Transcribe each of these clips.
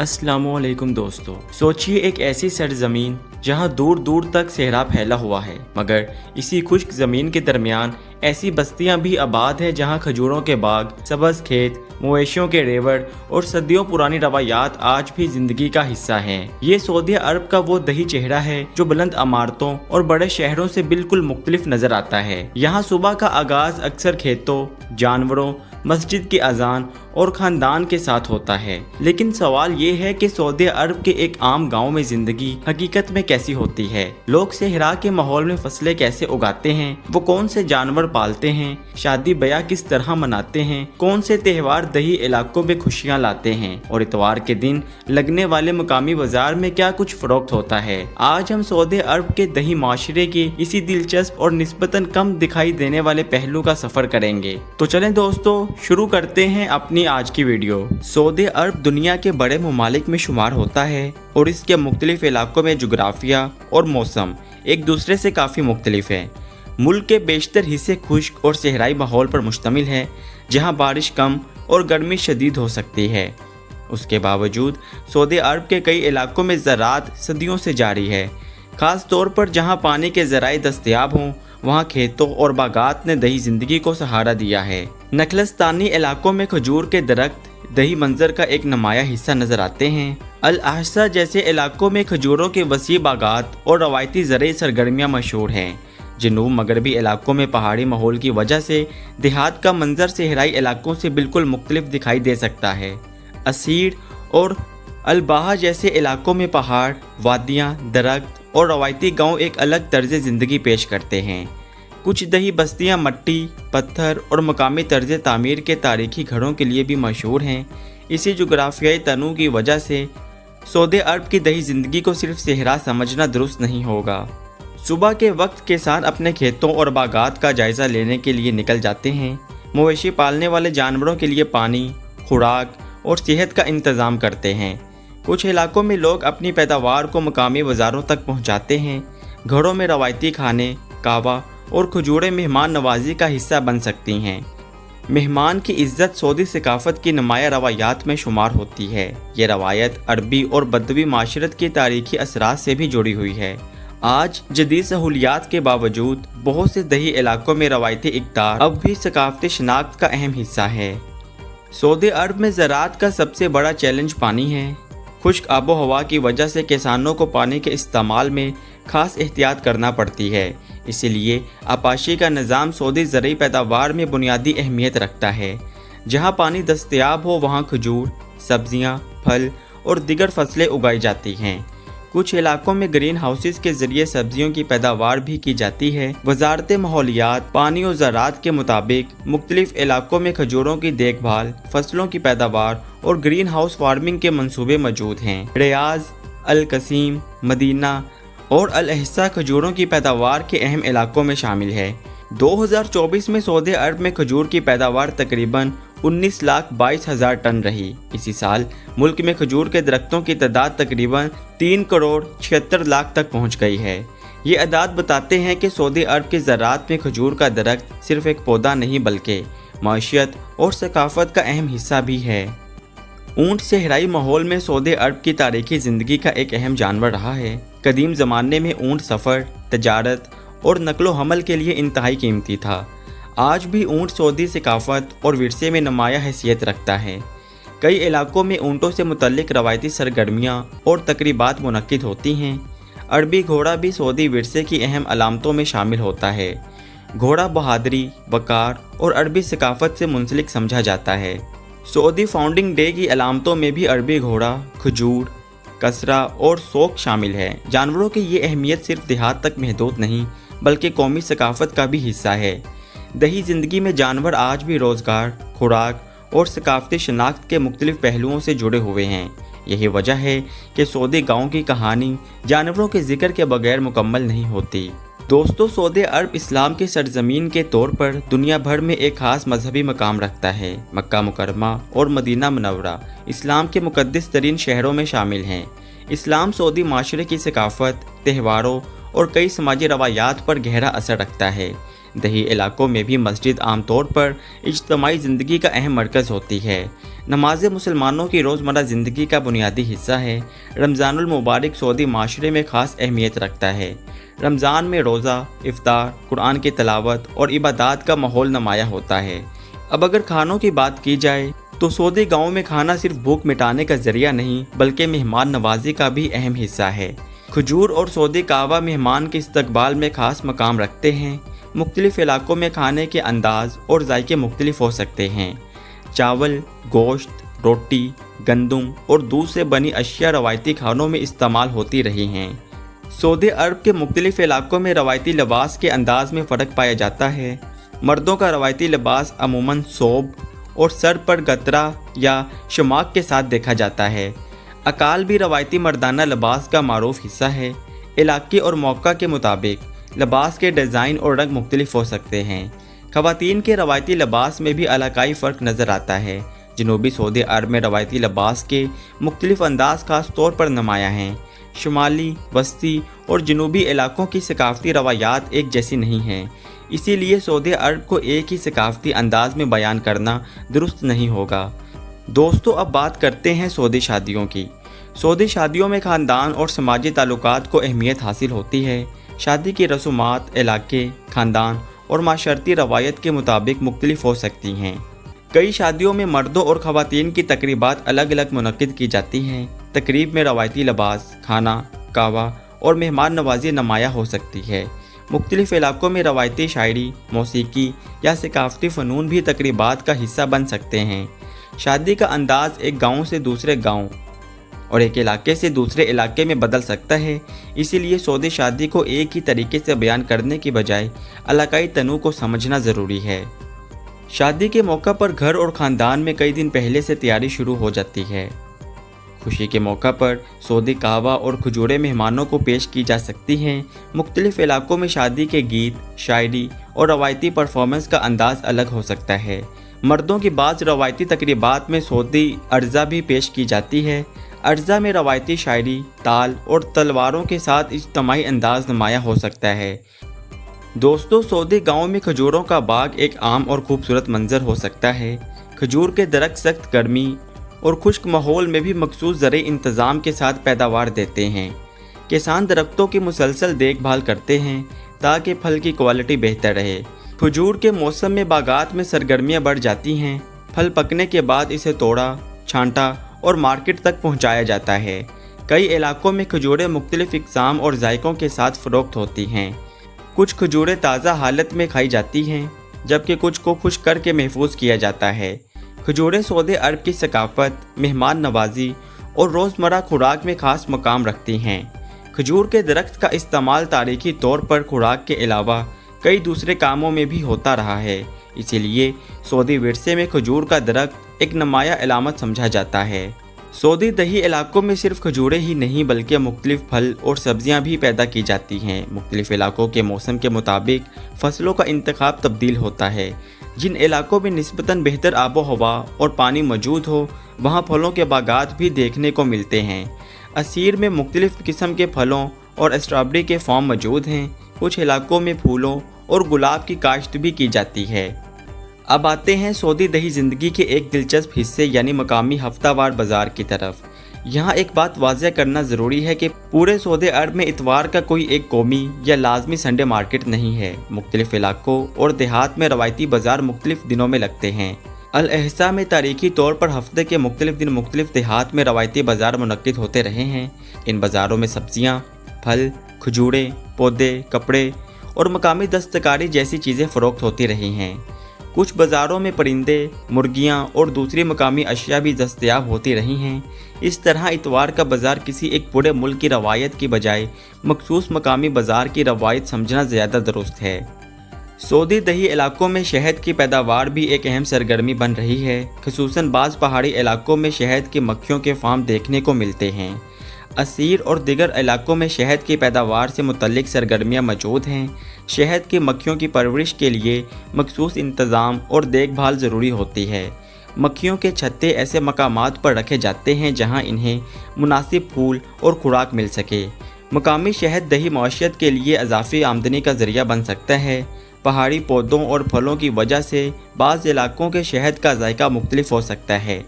अस्सलाम वालेकुम दोस्तों। सोचिए एक ऐसी सरजमीन जहां दूर दूर तक सहरा फैला हुआ है, मगर इसी खुश्क जमीन के दरमियान ऐसी बस्तियां भी आबाद है जहां खजूरों के बाग, सब्ज़ खेत, मवेशियों के रेवड़ और सदियों पुरानी रवायात आज भी जिंदगी का हिस्सा हैं। ये सऊदी अरब का वो दही चेहरा है जो बुलंद इमारतों और बड़े शहरों से बिल्कुल मुख्तलिफ नजर आता है। यहाँ सुबह का आगाज अक्सर खेतों, जानवरों, मस्जिद की अजान और खानदान के साथ होता है। लेकिन सवाल ये है कि सऊदी अरब के एक आम गांव में जिंदगी हकीकत में कैसी होती है। लोग सहरा के माहौल में फसलें कैसे उगाते हैं, वो कौन से जानवर पालते हैं, शादी ब्याह किस तरह मनाते हैं, कौन से त्योहार दही इलाकों में खुशियां लाते हैं और इतवार के दिन लगने वाले मुकामी बाजार में क्या कुछ फरोख्त होता है। आज हम सऊदी अरब के दही माशरे के इसी दिलचस्प और निस्बतन कम दिखाई देने वाले पहलू का सफर करेंगे। तो चलें दोस्तों, शुरू करते हैं अपनी आज की वीडियो। सऊदी अरब दुनिया के बड़े ममालिक में शुमार होता है और इसके मुख्तलिफ इलाकों में जुग्राफिया और मौसम एक दूसरे से काफ़ी मुख्तलिफ है। मुल्क के बेशतर हिस्से खुश्क और सहराई माहौल पर मुश्तमिल है, जहां बारिश कम और गर्मी शदीद हो सकती है। उसके बावजूद सऊदी अरब के कई इलाकों में ज़राअत सदियों से जारी है। ख़ास तौर पर जहां पानी के ज़राए दस्तयाब हों, वहाँ खेतों और बागात ने दही जिंदगी को सहारा दिया है। नखलस्तानी इलाकों में खजूर के दरख्त दही मंजर का एक नुमाया हिस्सा नजर आते हैं। अल अहसा जैसे इलाकों में खजूरों के वसी बागात और रवायती ज़राई सरगर्मियाँ मशहूर हैं। जनूब मगरबी इलाकों में पहाड़ी माहौल की वजह से देहात का मंजर सहराई इलाकों से बिल्कुल मुख्तलिफ दिखाई दे सकता है। असीर और अलबाहा जैसे इलाकों में पहाड़, वादियाँ, दरख्त और रवायती गांव एक अलग तर्ज ज़िंदगी पेश करते हैं। कुछ दही बस्तियां मट्टी, पत्थर और मकामी तर्ज तामीर के तारीखी घरों के लिए भी मशहूर हैं। इसी जुग्राफियाई तनू की वजह से सऊदी अरब की दही ज़िंदगी को सिर्फ सहरा समझना दुरुस्त नहीं होगा। सुबह के वक्त किसान अपने खेतों और बागात का जायज़ा लेने के लिए निकल जाते हैं। मवेशी पालने वाले जानवरों के लिए पानी, खुराक और सेहत का इंतज़ाम करते हैं। कुछ इलाकों में लोग अपनी पैदावार को मकामी बाज़ारों तक पहुंचाते हैं। घरों में रवायती खाने, कहवा और खजूरें मेहमान नवाजी का हिस्सा बन सकती हैं। मेहमान की इज्जत सऊदी सकाफत की नुमाया रवायात में शुमार होती है। ये रवायत अरबी और बदवी माशरत की तारीखी असरात से भी जुड़ी हुई है। आज जदीद सहूलियात के बावजूद बहुत से दही इलाकों में रवायती इक़दार अब भी सकाफती शनाख्त का अहम हिस्सा है। सऊदी अरब में ज़राअत का सबसे बड़ा चैलेंज पानी है। खुश्क आबो हवा की वजह से किसानों को पानी के इस्तेमाल में ख़ास एहतियात करना पड़ती है। इसीलिए आपाशी का निज़ाम सऊदी ज़राई पैदावार में बुनियादी अहमियत रखता है। जहाँ पानी दस्तयाब हो वहाँ खजूर, सब्जियाँ, फल और दीगर फसलें उगाई जाती हैं। कुछ इलाकों में ग्रीन हाउसेस के ज़रिए सब्जियों की पैदावार भी की जाती है। वजारत माहौलियात, पानी और ज़राअत के मुताबिक मुख्तलिफ इलाकों में खजूरों की देखभाल, फसलों की पैदावार और ग्रीन हाउस फार्मिंग के मंसूबे मौजूद हैं। रियाज, अल कसीम, मदीना और अल अहसा खजूरों की पैदावार के अहम इलाकों में शामिल है। 2024 में सऊदी अरब में खजूर की पैदावार तकरीबन 19,22,000 टन रही। इसी साल मुल्क में खजूर के दरख्तों की तादाद तकरीबन 3,76,00,000 तक पहुंच गई है। ये अदाद बताते हैं कि सऊदी अरब के ज़राअत में खजूर का दरख्त सिर्फ एक पौधा नहीं बल्कि माशियत और सकाफत का अहम हिस्सा भी है। ऊँट सहराई माहौल में सऊदी अरब की तारीखी ज़िंदगी का एक अहम जानवर रहा है। कदीम ज़माने में ऊँट सफ़र, तजारत और नकलो हमल के लिए इंतहाई कीमती था। आज भी ऊँट सऊदी सकाफत और विरसे में नुमाया हैसियत रखता है। कई इलाकों में ऊँटों से मुतल्लिक रवायती सरगर्मियाँ और तकरीबात मुनक्किद होती हैं। अरबी घोड़ा भी सऊदी विरसे की अहम अलामतों में शामिल होता है। घोड़ा बहादुरी, वक़ार और अरबी सकाफत से मुंसलिक समझा जाता है। सऊदी फाउंडिंग डे की अलामतों में भी अरबी घोड़ा, खजूर, कसरा और सोक शामिल है। जानवरों की ये अहमियत सिर्फ देहात तक महदूद नहीं बल्कि कौमी सकाफत का भी हिस्सा है। दही ज़िंदगी में जानवर आज भी रोज़गार, खुराक और सकाफती शनाख्त के मुख्तलिफ पहलुओं से जुड़े हुए हैं। यही वजह है कि सऊदी गाँव की कहानी जानवरों के जिक्र के बगैर मुकम्मल नहीं होती। दोस्तों, सऊदी अरब इस्लाम की सरजमीन के तौर पर दुनिया भर में एक ख़ास मजहबी मकाम रखता है। मक्का मुकरमा और मदीना मुनव्वरा इस्लाम के मुक़द्दस तरीन शहरों में शामिल हैं। इस्लाम सऊदी माशरे की सकाफत, त्योहारों और कई समाजी रवायात पर गहरा असर रखता है। दही इलाकों में भी मस्जिद आमतौर पर इज्तमाई ज़िंदगी का अहम मरकज़ होती है। नमाज़ें मुसलमानों की रोज़मर्रा ज़िंदगी का बुनियादी हिस्सा है। रमज़ानुल मुबारक सऊदी माशरे में ख़ास अहमियत रखता है। रमज़ान में रोज़ा, इफ्तार, कुरान की तिलावत और इबादत का माहौल नुमाया होता है। अब अगर खानों की बात की जाए तो सऊदी गाँव में खाना सिर्फ भूख मिटाने का ज़रिया नहीं बल्कि मेहमान नवाजी का भी अहम हिस्सा है। खजूर और सऊदी कहवा मेहमान के इस्तकबाल में ख़ास मकाम रखते हैं। मुख्तलिफ इलाकों में खाने के अंदाज और जायके मुख्तलिफ हो सकते हैं। चावल, गोश्त, रोटी, गंदम और दूध से बनी अशिया रवायती खानों में इस्तेमाल होती रही हैं। सऊदी अरब के मुख्तलिफ इलाकों में रवायती लिबास के अंदाज में फ़र्क पाया जाता है। मर्दों का रवायती लिबास अमूमन सोब और सर पर गतरा या शमाक के साथ देखा जाता है। अकाल भी रवायती मर्दाना लिबास का मारूफ हिस्सा है। इलाके और मौका के मुताबिक लिबास के डिज़ाइन और रंग मुख्तलिफ हो सकते हैं। ख़वातीन के रवायती लिबास में भी इलाकाई फ़र्क नज़र आता है। जनूबी सऊदी अरब में रवायती लिबास के मुख्तलिफ अंदाज खास तौर पर नुमाया हैं। शुमाली, वस्ती और जनूबी इलाकों की सकाफ़ती रवायात एक जैसी नहीं हैं, इसीलिए सऊदी अरब को एक ही सकाफ़ती अंदाज में बयान करना दुरुस्त नहीं होगा। दोस्तों, अब बात करते हैं सऊदी शादियों की। सऊदी शादियों में ख़ानदान और समाजी ताल्लुकात को अहमियत हासिल होती है। शादी की रसूमात इलाके, ख़ानदान और माशरती रवायत के मुताबिक मुख्तलिफ हो सकती हैं। कई शादियों में मर्दों और ख़वातीन की तकरीबात अलग अलग मुनक़्क़िद की जाती हैं। तकरीब में रवायती लिबास, खाना, कहवा और मेहमान नवाजी नुमाया हो सकती है। मुख्तलिफ इलाकों में रवायती शायरी, मौसीकी या सकाफ़ती फ़नून भी तकरीबात का हिस्सा बन सकते हैं। शादी का अंदाज़ एक गाँव से दूसरे गाँव और एक इलाके से दूसरे इलाके में बदल सकता है, इसीलिए सऊदी शादी को एक ही तरीके से बयान करने की बजाय इलाकाई तनू को समझना ज़रूरी है। शादी के मौका पर घर और ख़ानदान में कई दिन पहले से तैयारी शुरू हो जाती है। खुशी के मौका पर सऊदी कहवा और खजूरें मेहमानों को पेश की जा सकती हैं। मुख्तलिफ इलाकों में शादी के गीत, शायरी और रवायती परफॉर्मेंस का अंदाज़ अलग हो सकता है। मर्दों की बाज़ रवायती तकरीबात में सऊदी अर्ज़ा भी पेश की जाती है। अर्ज़ा में रवायती शायरी, ताल और तलवारों के साथ इज्तमाई अंदाज नुमाया हो सकता है। दोस्तों, सऊदी गाँव में खजूरों का बाग एक आम और खूबसूरत मंजर हो सकता है। खजूर के दरख्त सख्त गर्मी और खुश्क माहौल में भी मखसूस ज़रूरी इंतज़ाम के साथ पैदावार देते हैं। किसान दरख्तों की मुसलसल देखभाल करते हैं ताकि फल की क्वालिटी बेहतर रहे। खजूर के मौसम में बागात में सरगर्मियाँ बढ़ जाती हैं। फल पकने के बाद इसे तोड़ा, छांटा और मार्केट तक पहुँचाया जाता है। कई इलाकों में खजूरें मुख्तलिफ इक़साम और जायकों के साथ फ़रोख्त होती हैं। कुछ खजूरें ताज़ा हालत में खाई जाती हैं जबकि कुछ को खुश्क करके महफूज किया जाता है। खजूरें सऊदी अरब की सकाफ़त, मेहमान नवाजी और रोज़मर्रा खुराक में ख़ास मकाम रखती हैं। खजूर के दरख्त का इस्तेमाल तारीख़ी तौर पर खुराक के अलावा कई दूसरे कामों में भी होता रहा है, इसीलिए सऊदी विरसे में खजूर का दरख्त एक नुमाया अलामत समझा जाता है। सऊदी दही इलाकों में सिर्फ खजूरें ही नहीं बल्कि मुख्तलिफ फल और सब्जियां भी पैदा की जाती हैं। मुख्तलिफ इलाकों के मौसम के मुताबिक फसलों का इंतखाब तब्दील होता है। जिन इलाकों में निस्बतन बेहतर आबो हवा और पानी मौजूद हो वहाँ फलों के बागात भी देखने को मिलते हैं। असीर में मुख्तलिफ किस्म के फलों और स्ट्रॉबेरी के फार्म मौजूद हैं। कुछ इलाकों में फूलों और गुलाब की काश्त भी की जाती है। अब आते हैं सऊदी दही ज़िंदगी के एक दिलचस्प हिस्से यानी मकामी हफ्तावार बाज़ार की तरफ। यहाँ एक बात वाज़ेह करना ज़रूरी है कि पूरे सऊदी अरब में इतवार का कोई एक कौमी या लाजमी संडे मार्केट नहीं है। मुख्तलिफ इलाकों और देहात में रवायती बाज़ार मुख्तलिफ दिनों में लगते हैं। अल एहसा में तारीख़ी तौर पर हफ्ते के मुख्तलिफ दिन मुख्तलिफ देहात में रवायती बाज़ार मुनक्किद होते रहे हैं। इन बाज़ारों में सब्जियाँ, फल, खजूरें, पौधे, कपड़े और मकामी दस्तकारी जैसी चीज़ें फ़रोख्त होती रही हैं। कुछ बाज़ारों में परिंदे, मुर्गियाँ और दूसरी मकामी अशिया भी दस्तयाब होती रही हैं। इस तरह इतवार का बाज़ार किसी एक पूरे मुल्क की रवायत की बजाय मखसूस मकामी बाज़ार की रवायत समझना ज़्यादा दुरुस्त है। सऊदी दही इलाकों में शहद की पैदावार भी एक अहम सरगर्मी बन रही है। ख़ुसूसन बाज़ पहाड़ी इलाकों में शहद की मक्खियों के फार्म देखने को मिलते हैं। असीर और दिगर इलाकों में शहद की पैदावार से मुतल्लिक सरगर्मियाँ मौजूद हैं। शहद की मक्खियों की परवरिश के लिए मखसूस इंतज़ाम और देखभाल ज़रूरी होती है। मक्खियों के छत्ते ऐसे मकामात पर रखे जाते हैं जहां इन्हें मुनासिब फूल और खुराक मिल सके। मकामी शहद दही मईशत के लिए इजाफी आमदनी का ज़रिया बन सकता है। पहाड़ी पौधों और फलों की वजह से बाज़ इलाकों के शहद का जायका मुख्तलिफ हो सकता है।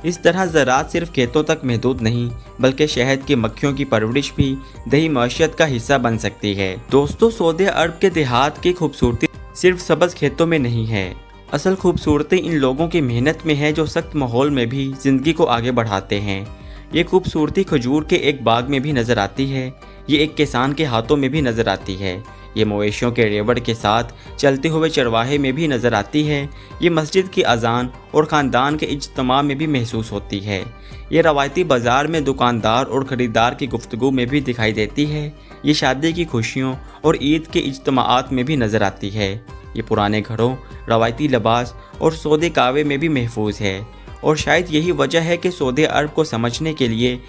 इस तरह ज़राअत सिर्फ खेतों तक महदूद नहीं बल्कि शहद की मक्खियों की परवरिश भी दही मईशत का हिस्सा बन सकती है। दोस्तों, सऊदी अरब के देहात की खूबसूरती सिर्फ सब्ज़ खेतों में नहीं है। असल खूबसूरती इन लोगों की मेहनत में है जो सख्त माहौल में भी ज़िंदगी को आगे बढ़ाते हैं। ये खूबसूरती खजूर के एक बाग में भी नज़र आती है, ये एक किसान के हाथों में भी नज़र आती है, ये मवेशियों के रेवड़ के साथ चलते हुए चरवाहे में भी नज़र आती है, ये मस्जिद की अजान और ख़ानदान के इज्तिमा में भी महसूस होती है, ये रवायती बाज़ार में दुकानदार और ख़रीदार की गुफ्तगू में भी दिखाई देती है, ये शादी की खुशियों और ईद के इज्तिमाआत में भी नज़र आती है, ये पुराने घरों, रवायती लिबास और सौदे कावे में भी महफूज है। और शायद यही वजह है कि सऊदी अरब को समझने के लिए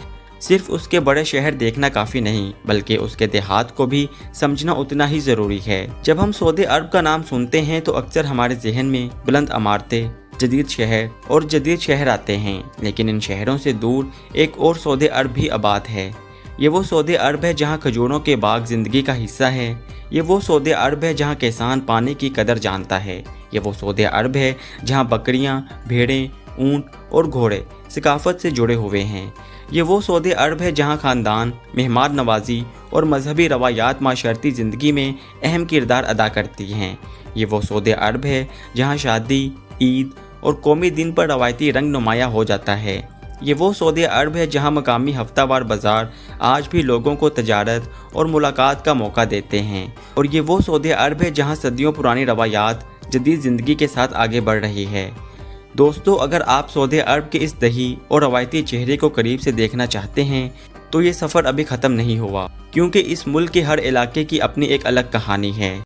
सिर्फ उसके बड़े शहर देखना काफ़ी नहीं बल्कि उसके देहात को भी समझना उतना ही ज़रूरी है। जब हम सऊदी अरब का नाम सुनते हैं तो अक्सर हमारे जहन में बुलंद इमारतें, जदीद शहर आते हैं, लेकिन इन शहरों से दूर एक और सऊदी अरब भी आबाद है। ये वो सऊदी अरब है जहाँ खजूरों के बाग ज़िंदगी का हिस्सा है। ये वो सऊदी अरब है जहाँ किसान पानी की कदर जानता है। ये वो सऊदी अरब है जहाँ बकरियाँ, भेड़ें, ऊँट और घोड़े सकाफत से जुड़े हुए हैं। ये वो सऊदी अरब है जहाँ ख़ानदान, मेहमान नवाजी और मजहबी रवायात माशरती ज़िंदगी में अहम किरदार अदा करती हैं। ये वो सऊदी अरब है जहाँ शादी, ईद और कौमी दिन पर रवायती रंग नुमायाँ हो जाता है। ये वो सऊदी अरब है जहाँ मकामी हफ्तावार बाज़ार आज भी लोगों को तजारत और मुलाकात का मौका देते हैं। और ये वो सऊदी अरब है जहाँ सदियों पुरानी रवायात जदीद ज़िंदगी के साथ आगे बढ़ रही है। दोस्तों, अगर आप सऊदी अरब के इस दही और रवायती चेहरे को करीब से देखना चाहते हैं तो ये सफ़र अभी ख़त्म नहीं हुआ, क्योंकि इस मुल्क के हर इलाके की अपनी एक अलग कहानी है।